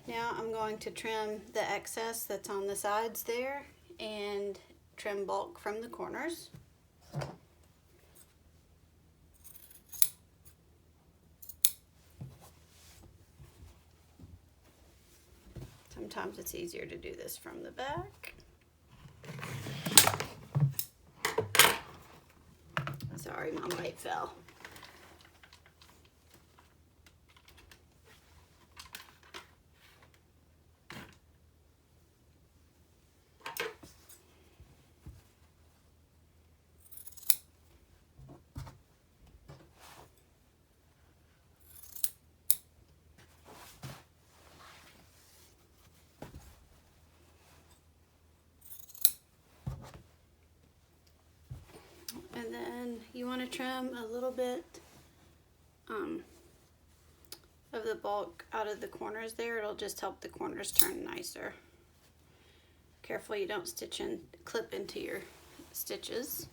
Now I'm going to trim the excess that's on the sides there and trim bulk from the corners. Sometimes it's easier to do this from the back. Sorry, my light fell. And then you want to trim a little bit of the bulk out of the corners there. It'll just help the corners turn nicer. Careful you don't stitch and clip into your stitches.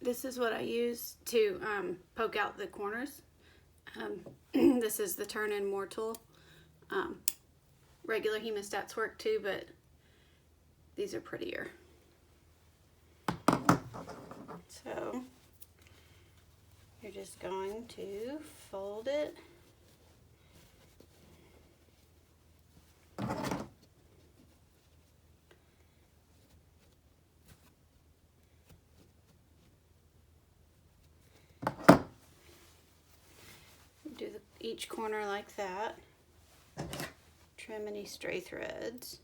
This is what I use to poke out the corners. This is the turn-in more tool. Regular hemostats work too, but these are prettier. So you're just going to fold it. Do each corner like that. Trim any stray threads.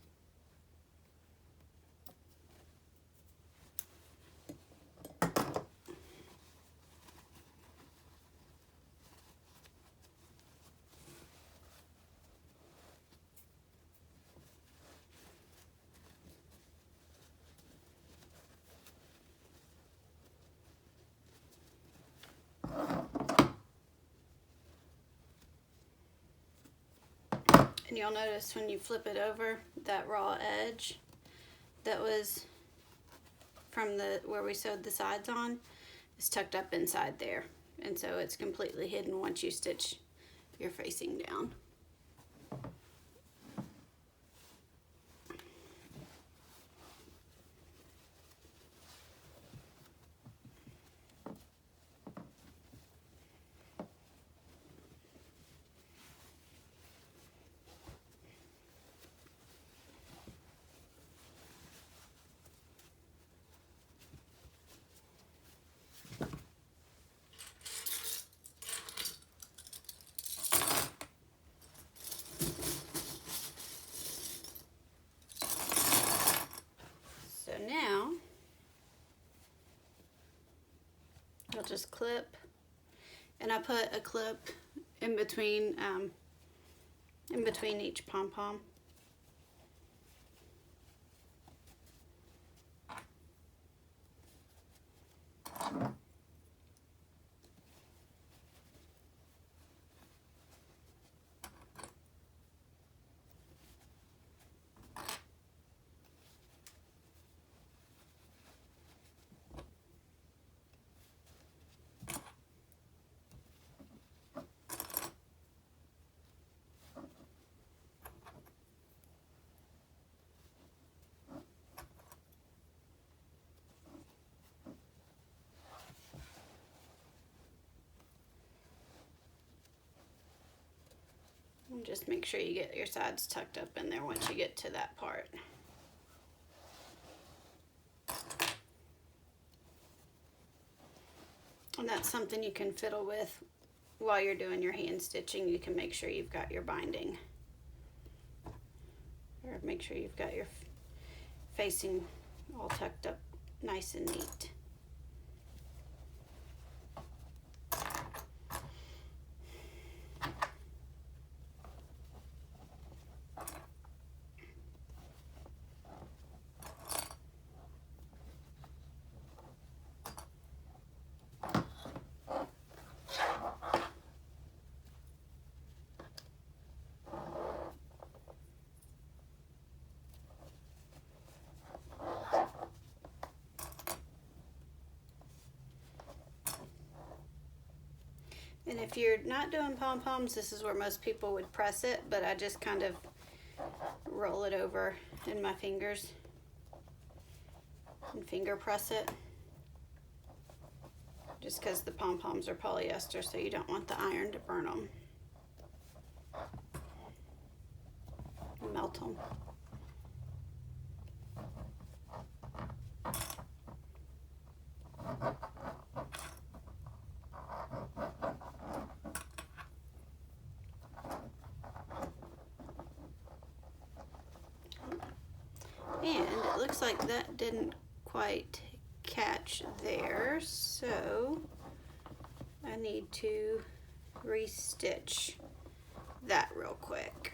And you'll notice when you flip it over, that raw edge that was from where we sewed the sides on is tucked up inside there. And so it's completely hidden once you stitch your facing down. Now I'll just clip, and I put a clip in between each pom-pom. And just make sure you get your sides tucked up in there once you get to that part. And that's something you can fiddle with while you're doing your hand stitching, you can make sure you've got your binding, or make sure you've got your facing all tucked up nice and neat. And if you're not doing pom-poms, this is where most people would press it, but I just kind of roll it over in my fingers and finger press it. Just because the pom-poms are polyester, so you don't want the iron to burn them. Melt them. And it looks like that didn't quite catch there, so I need to restitch that real quick.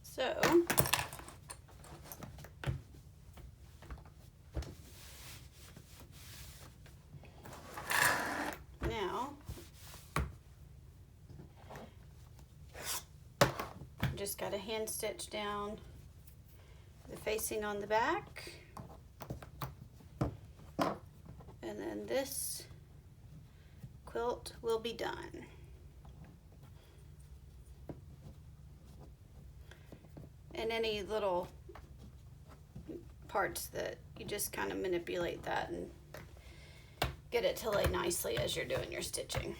So now just got to hand stitch down the facing on the back, and then this quilt will be done. And any little parts that you just kind of manipulate that and get it to lay nicely as you're doing your stitching.